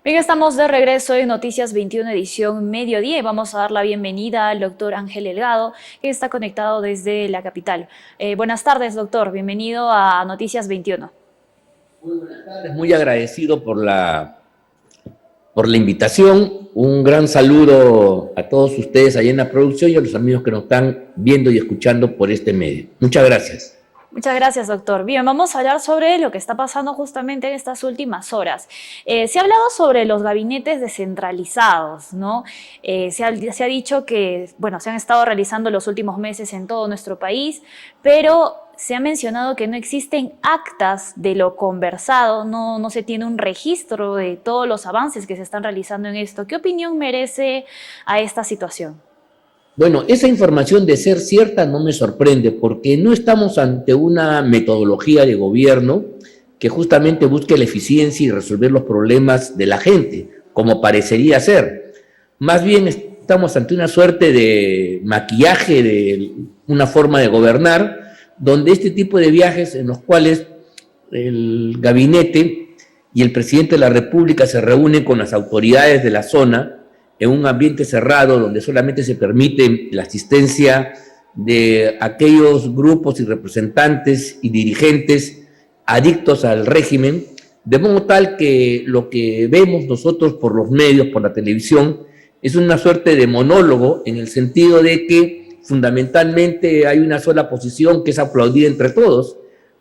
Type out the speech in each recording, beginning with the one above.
Bien, estamos de regreso en Noticias 21 edición mediodía y vamos a dar la bienvenida al doctor Ángel Delgado, que está conectado desde la capital. Buenas tardes, doctor. Bienvenido a Noticias 21. Muy buenas tardes, muy agradecido por la invitación. Un gran saludo a todos ustedes allá en la producción y a los amigos que nos están viendo y escuchando por este medio. Muchas gracias. Muchas gracias, doctor. Bien, vamos a hablar sobre lo que está pasando justamente en estas últimas horas. Se ha hablado sobre los gabinetes descentralizados, ¿no? Se ha dicho que, bueno, se han estado realizando los últimos meses en todo nuestro país, pero se ha mencionado que no existen actas de lo conversado, no se tiene un registro de todos los avances que se están realizando en esto. ¿Qué opinión merece a esta situación? Bueno, esa información de ser cierta no me sorprende porque no estamos ante una metodología de gobierno que justamente busque la eficiencia y resolver los problemas de la gente, como parecería ser. Más bien estamos ante una suerte de maquillaje de una forma de gobernar, donde este tipo de viajes en los cuales el gabinete y el presidente de la República se reúnen con las autoridades de la zona en un ambiente cerrado donde solamente se permite la asistencia de aquellos grupos y representantes y dirigentes adictos al régimen, de modo tal que lo que vemos nosotros por los medios, por la televisión, es una suerte de monólogo en el sentido de que fundamentalmente hay una sola posición que es aplaudida entre todos,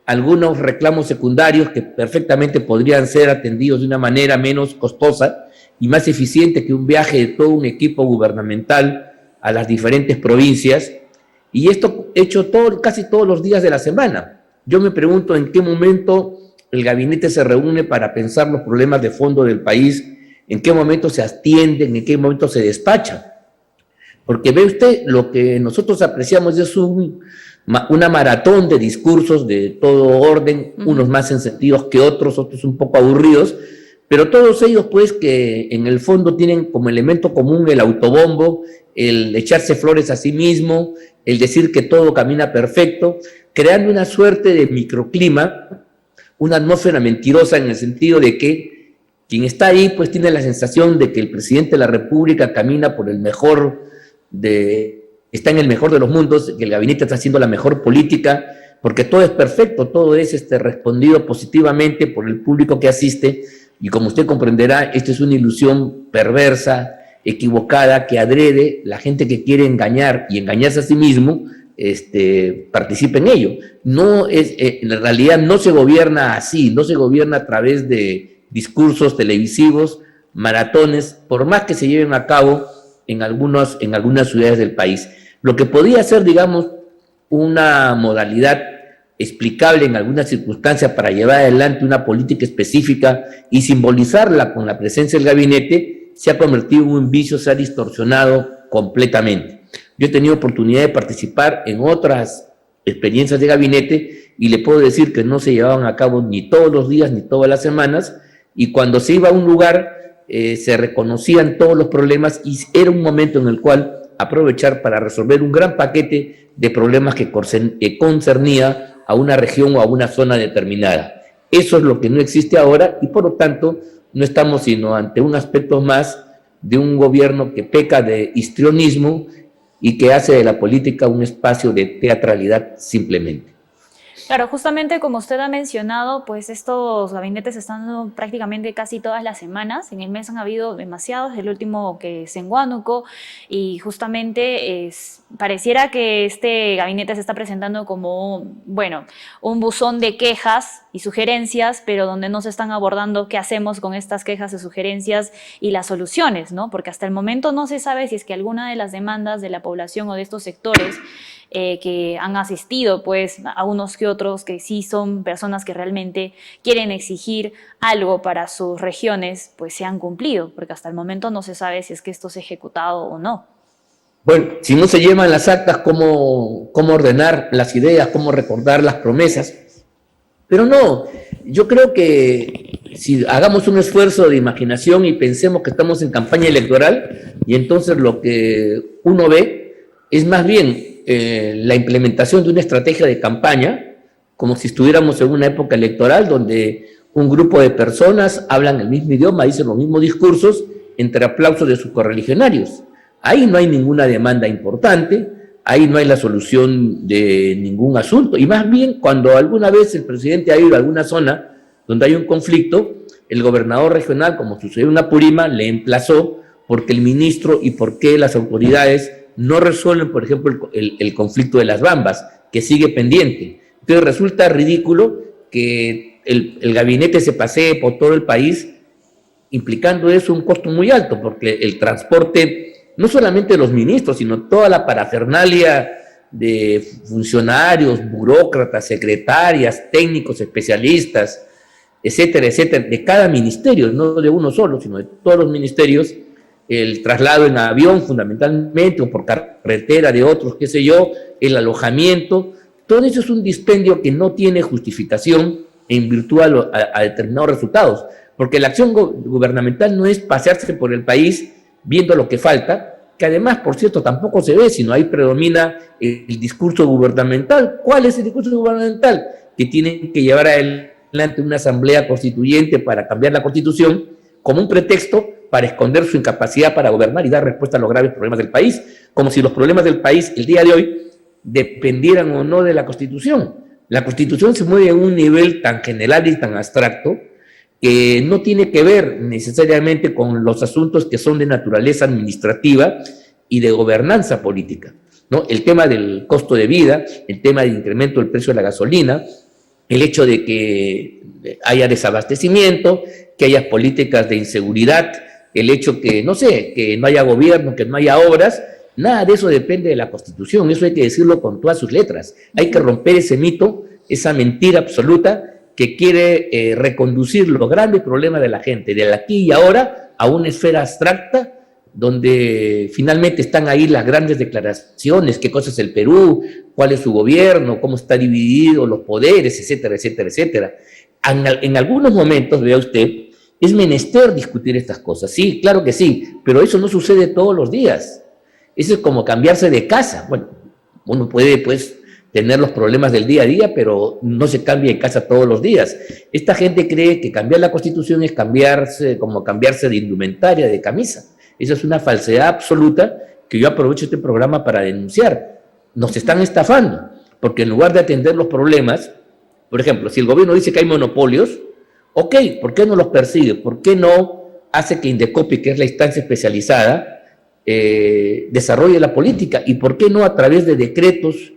algunos reclamos secundarios que perfectamente podrían ser atendidos de una manera menos costosa y más eficiente que un viaje de todo un equipo gubernamental a las diferentes provincias, y esto hecho casi todos los días de la semana. Yo me pregunto en qué momento el gabinete se reúne para pensar los problemas de fondo del país, en qué momento se atienden, en qué momento se despacha. Porque ve usted, lo que nosotros apreciamos es una maratón de discursos de todo orden, unos más encendidos que otros un poco aburridos, pero todos ellos pues que en el fondo tienen como elemento común el autobombo, el echarse flores a sí mismo, el decir que todo camina perfecto, creando una suerte de microclima, una atmósfera mentirosa en el sentido de que quien está ahí pues tiene la sensación de que el presidente de la República camina por el está en el mejor de los mundos, que el gabinete está haciendo la mejor política, porque todo es perfecto, todo es respondido positivamente por el público que asiste. Y como usted comprenderá, esto es una ilusión perversa, equivocada, que adrede la gente que quiere engañar y engañarse a sí mismo, participa en ello. En realidad no se gobierna así, no se gobierna a través de discursos televisivos, maratones, por más que se lleven a cabo en algunas ciudades del país. Lo que podría ser, digamos, una modalidad explicable en algunas circunstancias para llevar adelante una política específica y simbolizarla con la presencia del gabinete, se ha convertido en un vicio, se ha distorsionado completamente. Yo he tenido oportunidad de participar en otras experiencias de gabinete y le puedo decir que no se llevaban a cabo ni todos los días ni todas las semanas, y cuando se iba a un lugar se reconocían todos los problemas y era un momento en el cual aprovechar para resolver un gran paquete de problemas que concernía a una región o a una zona determinada. Eso es lo que no existe ahora y por lo tanto no estamos sino ante un aspecto más de un gobierno que peca de histrionismo y que hace de la política un espacio de teatralidad simplemente. Claro, justamente como usted ha mencionado, pues estos gabinetes están dando prácticamente casi todas las semanas. En el mes han habido demasiados, el último que es en Huánuco, y justamente pareciera que este gabinete se está presentando como, bueno, un buzón de quejas y sugerencias, pero donde no se están abordando qué hacemos con estas quejas y sugerencias y las soluciones, ¿no? Porque hasta el momento no se sabe si es que alguna de las demandas de la población o de estos sectores que han asistido pues a unos que otros que sí son personas que realmente quieren exigir algo para sus regiones, pues se han cumplido, porque hasta el momento no se sabe si es que esto se ha ejecutado o no. Bueno, si no se llevan las actas, ¿cómo ordenar las ideas, cómo recordar las promesas? Pero no, yo creo que si hagamos un esfuerzo de imaginación y pensemos que estamos en campaña electoral, y entonces lo que uno ve es más bien la implementación de una estrategia de campaña, como si estuviéramos en una época electoral donde Un grupo de personas hablan el mismo idioma, dicen los mismos discursos, entre aplausos de sus correligionarios. Ahí no hay ninguna demanda importante, ahí no hay la solución de ningún asunto. Y más bien, cuando alguna vez el presidente ha ido a alguna zona donde hay un conflicto, el gobernador regional, como sucedió en Apurímac, le emplazó porque el ministro y por qué las autoridades no resuelven, por ejemplo, el conflicto de las Bambas, que sigue pendiente. Entonces resulta ridículo que el gabinete se pasee por todo el país, implicando eso un costo muy alto, porque el transporte, no solamente de los ministros, sino toda la parafernalia de funcionarios, burócratas, secretarias, técnicos, especialistas, etcétera, etcétera, de cada ministerio, no de uno solo, sino de todos los ministerios, el traslado en avión fundamentalmente, o por carretera de otros, qué sé yo, el alojamiento, todo eso es un dispendio que no tiene justificación en virtud a determinados resultados, porque la acción gubernamental no es pasearse por el país viendo lo que falta, que además, por cierto, tampoco se ve, sino ahí predomina el discurso gubernamental. ¿Cuál es el discurso gubernamental? Que tienen que llevar adelante una asamblea constituyente para cambiar la Constitución como un pretexto para esconder su incapacidad para gobernar y dar respuesta a los graves problemas del país, como si los problemas del país el día de hoy dependieran o no de la Constitución. La Constitución se mueve a un nivel tan general y tan abstracto que no tiene que ver necesariamente con los asuntos que son de naturaleza administrativa y de gobernanza política, ¿no? El tema del costo de vida, el tema del incremento del precio de la gasolina, el hecho de que haya desabastecimiento, que haya políticas de inseguridad, el hecho que, no sé, que no haya gobierno, que no haya obras, nada de eso depende de la Constitución, eso hay que decirlo con todas sus letras. Hay que romper ese mito, esa mentira absoluta que quiere reconducir los grandes problemas de la gente, de aquí y ahora, a una esfera abstracta, donde finalmente están ahí las grandes declaraciones, qué cosa es el Perú, cuál es su gobierno, cómo está dividido los poderes, etcétera, etcétera, etcétera. En algunos momentos, vea usted, es menester discutir estas cosas, sí, claro que sí, pero eso no sucede todos los días. Eso es como cambiarse de casa. Bueno, uno puede, pues, tener los problemas del día a día, pero no se cambia de casa todos los días. Esta gente cree que cambiar la Constitución es cambiarse, como cambiarse de indumentaria, de camisa. Esa es una falsedad absoluta que yo aprovecho este programa para denunciar. Nos están estafando, porque en lugar de atender los problemas, por ejemplo, si el gobierno dice que hay monopolios, ok, ¿por qué no los persigue? ¿Por qué no hace que Indecopi, que es la instancia especializada, desarrolle la política? ¿Y por qué no a través de decretos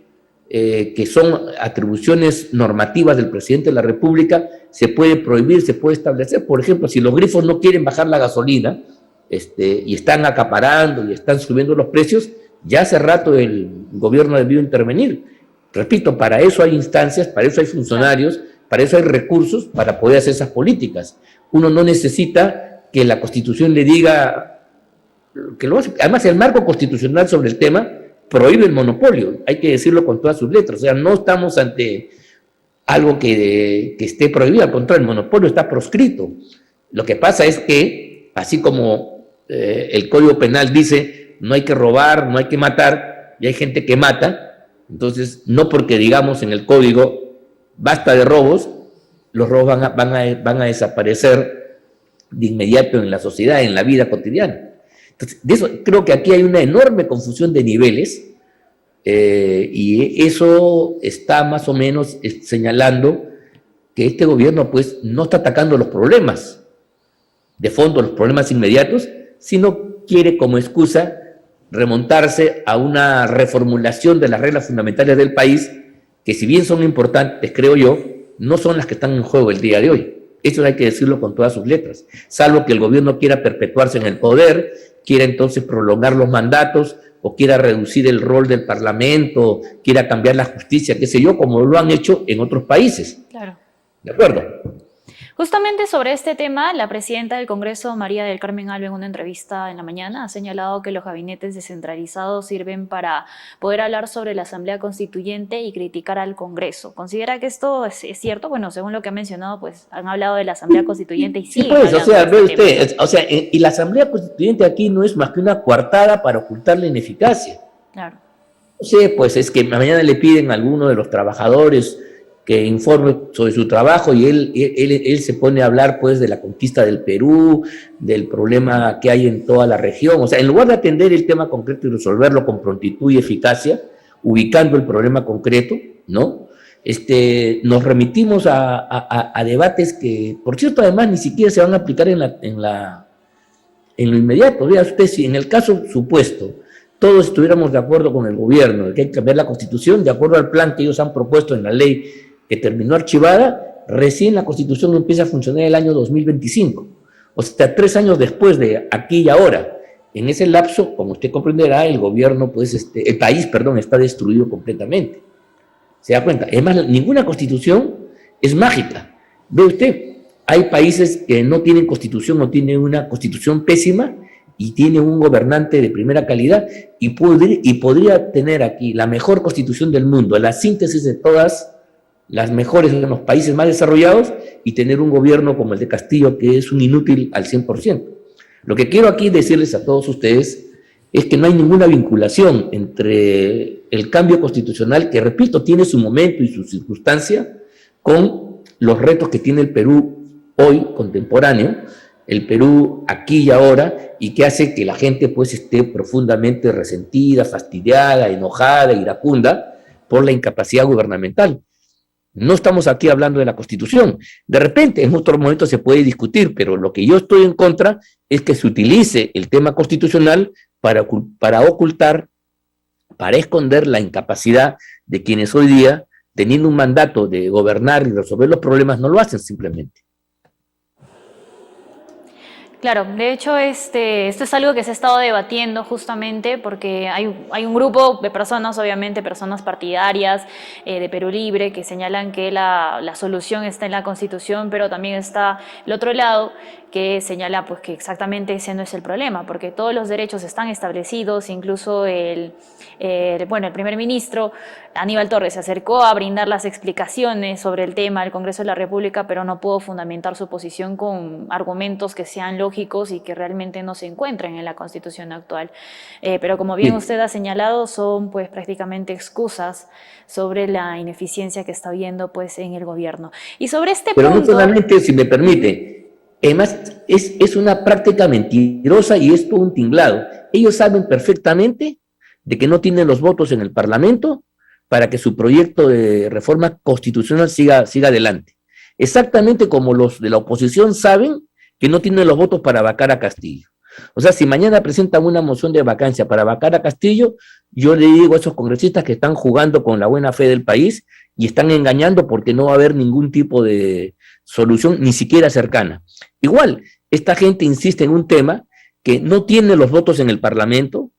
que son atribuciones normativas del presidente de la República se puede prohibir, se puede establecer? Por ejemplo, si los grifos no quieren bajar la gasolina y están acaparando y están subiendo los precios, ya hace rato el gobierno debió intervenir. Repito, para eso hay instancias, para eso hay funcionarios, para eso hay recursos para poder hacer esas políticas. Uno no necesita que la Constitución le diga que lo hace. Además, el marco constitucional sobre el tema prohíbe el monopolio, hay que decirlo con todas sus letras. O sea, no estamos ante algo que esté prohibido, al contrario, el monopolio está proscrito. Lo que pasa es que, así como el Código Penal dice no hay que robar, no hay que matar, y hay gente que mata, entonces no porque digamos en el Código basta de robos, los robos van a desaparecer de inmediato en la sociedad, en la vida cotidiana. Entonces, de eso creo que aquí hay una enorme confusión de niveles y eso está más o menos señalando que este gobierno pues no está atacando los problemas de fondo, los problemas inmediatos, sino quiere como excusa remontarse a una reformulación de las reglas fundamentales del país que, si bien son importantes, creo yo, no son las que están en juego el día de hoy. Eso hay que decirlo con todas sus letras, salvo que el gobierno quiera perpetuarse en el poder, quiera entonces prolongar los mandatos o quiera reducir el rol del Parlamento, quiera cambiar la justicia, qué sé yo, como lo han hecho en otros países. Claro. ¿De acuerdo? Justamente sobre este tema, la presidenta del Congreso, María del Carmen Alba, en una entrevista en la mañana, ha señalado que los gabinetes descentralizados sirven para poder hablar sobre la Asamblea Constituyente y criticar al Congreso. ¿Considera que esto es cierto? Bueno, según lo que ha mencionado, pues han hablado de la Asamblea Constituyente y sí. Pues, o sea, ve usted, o sea, y la Asamblea Constituyente aquí no es más que una coartada para ocultar la ineficacia. Claro. No sé, pues es que mañana le piden a alguno de los trabajadores que informe sobre su trabajo y él se pone a hablar pues de la conquista del Perú, del problema que hay en toda la región. O sea, en lugar de atender el tema concreto y resolverlo con prontitud y eficacia, ubicando el problema concreto, ¿no? Nos remitimos a debates que, por cierto, además ni siquiera se van a aplicar en lo inmediato. Vea usted, si en el caso supuesto todos estuviéramos de acuerdo con el gobierno de que hay que cambiar la Constitución, de acuerdo al plan que ellos han propuesto en la ley que terminó archivada, recién la Constitución empieza a funcionar el año 2025. O sea, 3 años después de aquí y ahora. En ese lapso, como usted comprenderá, el gobierno, pues, el país, perdón, está destruido completamente. ¿Se da cuenta? Además, ninguna Constitución es mágica. Ve usted, hay países que no tienen Constitución o tienen una Constitución pésima y tienen un gobernante de primera calidad y podría tener aquí la mejor Constitución del mundo, la síntesis de todas las mejores de los países más desarrollados y tener un gobierno como el de Castillo que es un inútil al 100%. Lo que quiero aquí decirles a todos ustedes es que no hay ninguna vinculación entre el cambio constitucional, que repito, tiene su momento y su circunstancia, con los retos que tiene el Perú hoy, contemporáneo, el Perú aquí y ahora, y que hace que la gente pues esté profundamente resentida, fastidiada, enojada, iracunda por la incapacidad gubernamental. No estamos aquí hablando de la Constitución. De repente, en otros momentos se puede discutir, pero lo que yo estoy en contra es que se utilice el tema constitucional para ocultar, para esconder la incapacidad de quienes hoy día, teniendo un mandato de gobernar y resolver los problemas, no lo hacen simplemente. Claro, de hecho esto es algo que se ha estado debatiendo justamente porque hay un grupo de personas, obviamente personas partidarias de Perú Libre, que señalan que la solución está en la Constitución, pero también está el otro lado que señala pues que exactamente ese no es el problema, porque todos los derechos están establecidos, incluso el primer ministro Aníbal Torres se acercó a brindar las explicaciones sobre el tema al Congreso de la República, pero no pudo fundamentar su posición con argumentos que sean lógicos y que realmente no se encuentren en la Constitución actual. Pero como bien usted ha señalado, son pues prácticamente excusas sobre la ineficiencia que está habiendo pues en el gobierno. Y sobre este punto... Pero no solamente, si me permite, además es una práctica mentirosa y es todo un tinglado. Ellos saben perfectamente de que no tienen los votos en el Parlamento para que su proyecto de reforma constitucional siga adelante. Exactamente como los de la oposición saben que no tienen los votos para vacar a Castillo. O sea, si mañana presentan una moción de vacancia para vacar a Castillo, yo le digo a esos congresistas que están jugando con la buena fe del país y están engañando porque no va a haber ningún tipo de solución, ni siquiera cercana. Igual, esta gente insiste en un tema que no tiene los votos en el Parlamento,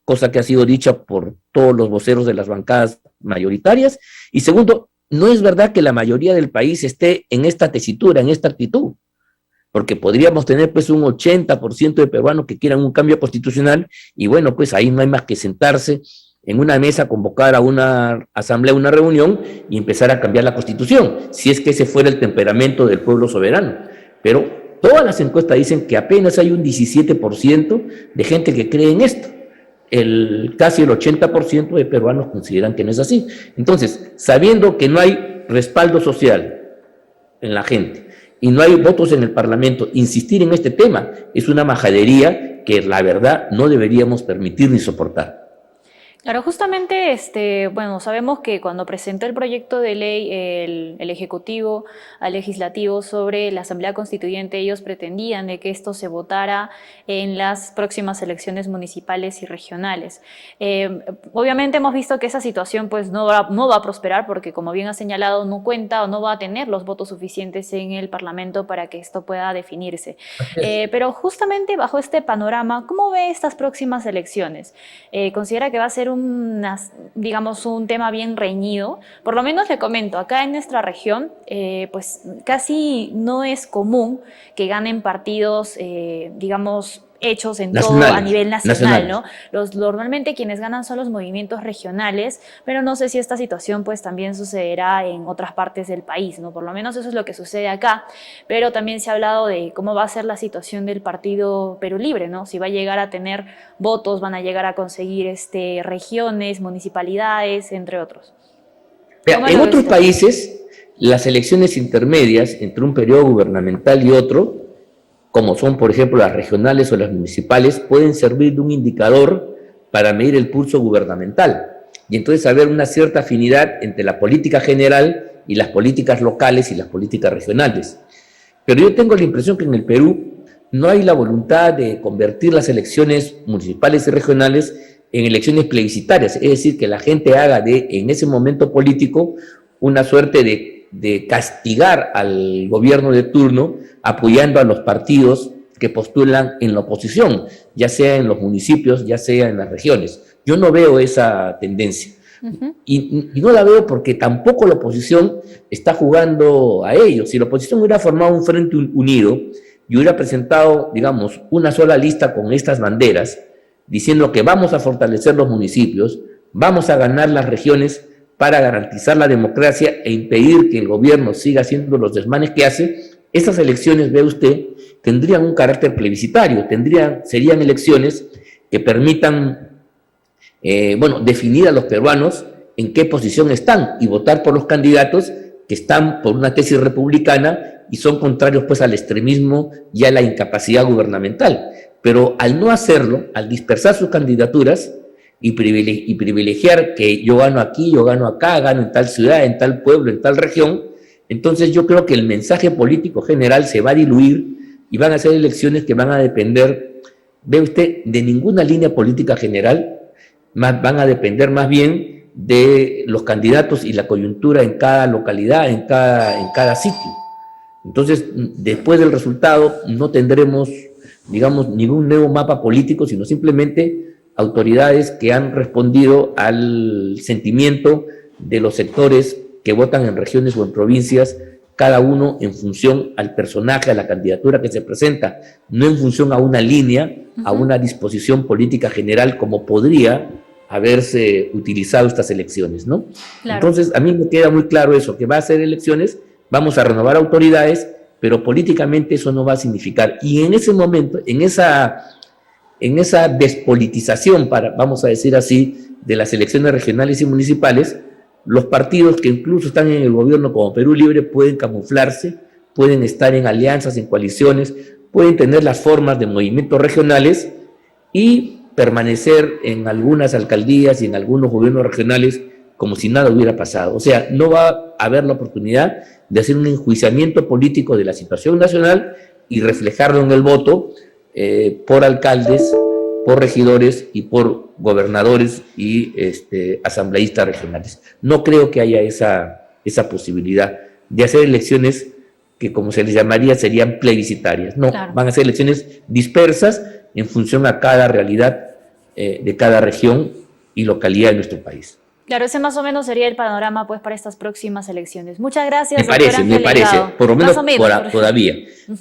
cosa que ha sido dicha por todos los voceros de las bancadas mayoritarias, y segundo, no es verdad que la mayoría del país esté en esta tesitura, en esta actitud, porque podríamos tener pues un 80% de peruanos que quieran un cambio constitucional, y bueno, pues ahí no hay más que sentarse en una mesa, convocar a una asamblea, una reunión, y empezar a cambiar la Constitución, si es que ese fuera el temperamento del pueblo soberano. Pero todas las encuestas dicen que apenas hay un 17% de gente que cree en esto. Casi el 80% de peruanos consideran que no es así. Entonces, sabiendo que no hay respaldo social en la gente y no hay votos en el Parlamento, insistir en este tema es una majadería que la verdad no deberíamos permitir ni soportar. Claro, justamente, sabemos que cuando presentó el proyecto de ley el Ejecutivo al Legislativo sobre la Asamblea Constituyente, ellos pretendían de que esto se votara en las próximas elecciones municipales y regionales. Obviamente hemos visto que esa situación pues no va a prosperar porque, como bien ha señalado, no cuenta o no va a tener los votos suficientes en el Parlamento para que esto pueda definirse. Pero justamente bajo este panorama, ¿cómo ve estas próximas elecciones? ¿Considera que va a ser un tema bien reñido? Por lo menos le comento, acá en nuestra región, pues casi no es común que ganen partidos, hechos en todo a nivel nacional, ¿no? Normalmente quienes ganan son los movimientos regionales, pero no sé si esta situación pues también sucederá en otras partes del país, ¿no? Por lo menos eso es lo que sucede acá, pero también se ha hablado de cómo va a ser la situación del partido Perú Libre, ¿no? Si va a llegar a tener votos, van a llegar a conseguir regiones, municipalidades, entre otros. En otros países las elecciones intermedias entre un periodo gubernamental y otro, como son, por ejemplo, las regionales o las municipales, pueden servir de un indicador para medir el pulso gubernamental y entonces haber una cierta afinidad entre la política general y las políticas locales y las políticas regionales. Pero yo tengo la impresión que en el Perú no hay la voluntad de convertir las elecciones municipales y regionales en elecciones plebiscitarias, es decir, que la gente haga en ese momento político una suerte de castigar al gobierno de turno apoyando a los partidos que postulan en la oposición, ya sea en los municipios, ya sea en las regiones. Yo no veo esa tendencia. Y no la veo porque tampoco la oposición está jugando a ello. Si la oposición hubiera formado un frente unido y hubiera presentado, digamos, una sola lista con estas banderas, diciendo que vamos a fortalecer los municipios, vamos a ganar las regiones para garantizar la democracia e impedir que el gobierno siga haciendo los desmanes que hace, estas elecciones, ve usted, tendrían un carácter plebiscitario, serían elecciones que permitan definir a los peruanos en qué posición están y votar por los candidatos que están por una tesis republicana y son contrarios pues al extremismo y a la incapacidad gubernamental. Pero al no hacerlo, al dispersar sus candidaturas y privilegiar que yo gano aquí, yo gano acá, gano en tal ciudad, en tal pueblo, en tal región, entonces yo creo que el mensaje político general se va a diluir y van a ser elecciones que van a depender, ve usted, de ninguna línea política general, van a depender más bien de los candidatos y la coyuntura en cada localidad, en cada sitio. Entonces, después del resultado, no tendremos, digamos, ningún nuevo mapa político, sino simplemente autoridades que han respondido al sentimiento de los sectores que votan en regiones o en provincias, cada uno en función al personaje, a la candidatura que se presenta, no en función a una línea, a una disposición política general como podría haberse utilizado estas elecciones, ¿no? Claro. Entonces, a mí me queda muy claro eso, que va a ser elecciones, vamos a renovar autoridades, pero políticamente eso no va a significar. Y en ese momento, en esa despolitización, vamos a decir así, de las elecciones regionales y municipales, los partidos que incluso están en el gobierno como Perú Libre pueden camuflarse, pueden estar en alianzas, en coaliciones, pueden tener las formas de movimientos regionales y permanecer en algunas alcaldías y en algunos gobiernos regionales como si nada hubiera pasado. O sea, no va a haber la oportunidad de hacer un enjuiciamiento político de la situación nacional y reflejarlo en el voto por alcaldes, por regidores y por gobernadores y asambleístas regionales. No creo que haya esa posibilidad de hacer elecciones que, como se les llamaría, serían plebiscitarias. No, claro. Van a ser elecciones dispersas en función a cada realidad de cada región y localidad de nuestro país. Claro, ese más o menos sería el panorama pues para estas próximas elecciones. Muchas gracias. Me parece, por lo menos todavía,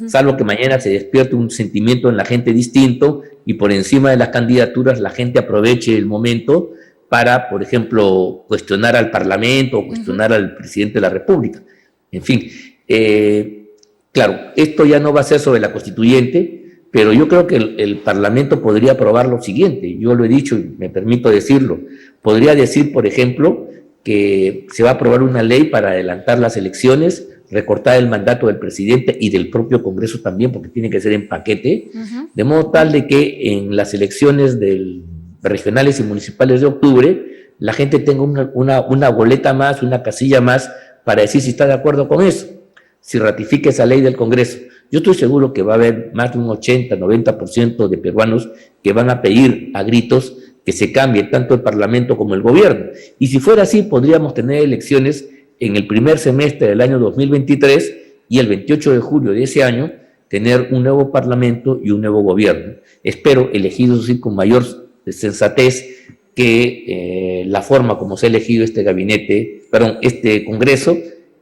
salvo que mañana se despierte un sentimiento en la gente distinto y por encima de las candidaturas la gente aproveche el momento para, por ejemplo, cuestionar al Parlamento o cuestionar al presidente de la República. En fin, claro, esto ya no va a ser sobre la constituyente, pero yo creo que el Parlamento podría aprobar lo siguiente, yo lo he dicho y me permito decirlo, podría decir, por ejemplo, que se va a aprobar una ley para adelantar las elecciones, recortar el mandato del presidente y del propio Congreso también, porque tiene que ser en paquete, de modo tal de que en las elecciones regionales y municipales de octubre, la gente tenga una boleta más, una casilla más, para decir si está de acuerdo con eso, si ratifica esa ley del Congreso. Yo estoy seguro que va a haber más de un 80-90% de peruanos que van a pedir a gritos que se cambie tanto el Parlamento como el gobierno. Y si fuera así, podríamos tener elecciones en el primer semestre del año 2023 y el 28 de julio de ese año tener un nuevo Parlamento y un nuevo gobierno. Espero elegidos así con mayor sensatez que la forma como se ha elegido este Congreso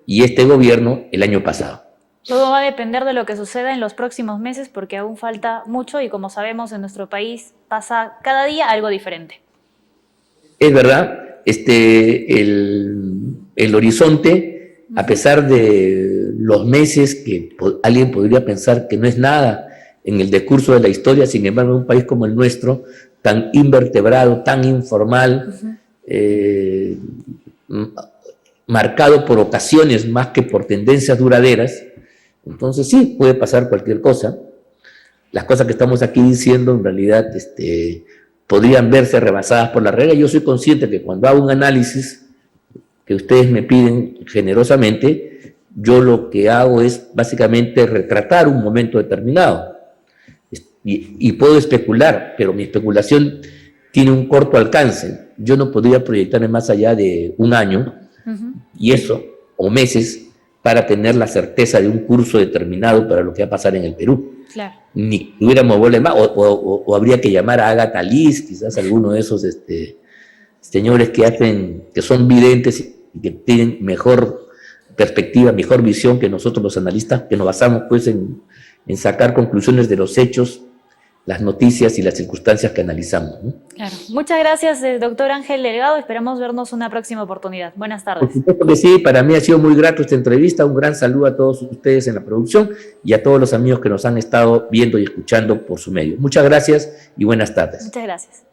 y este gobierno el año pasado. Todo va a depender de lo que suceda en los próximos meses porque aún falta mucho y como sabemos en nuestro país pasa cada día algo diferente. Es verdad, el horizonte, a pesar de los meses que alguien podría pensar que no es nada en el decurso de la historia, sin embargo, en un país como el nuestro, tan invertebrado, tan informal, marcado por ocasiones más que por tendencias duraderas, entonces sí, puede pasar cualquier cosa. Las cosas que estamos aquí diciendo en realidad podrían verse rebasadas por la regla. Yo soy consciente que cuando hago un análisis que ustedes me piden generosamente, yo lo que hago es básicamente retratar un momento determinado. Y puedo especular, pero mi especulación tiene un corto alcance. Yo no podría proyectarme más allá de un año, y eso, o meses, para tener la certeza de un curso determinado para lo que va a pasar en el Perú. Claro. Ni tuviéramos bola de más, o habría que llamar a Agatha Liz, quizás alguno de esos señores que son videntes y que tienen mejor perspectiva, mejor visión que nosotros los analistas, que nos basamos pues en sacar conclusiones de los hechos, las noticias y las circunstancias que analizamos, ¿no? Claro. Muchas gracias, doctor Ángel Delgado. Esperamos vernos una próxima oportunidad. Buenas tardes. Por supuesto que sí, para mí ha sido muy grato esta entrevista. Un gran saludo a todos ustedes en la producción y a todos los amigos que nos han estado viendo y escuchando por su medio. Muchas gracias y buenas tardes. Muchas gracias.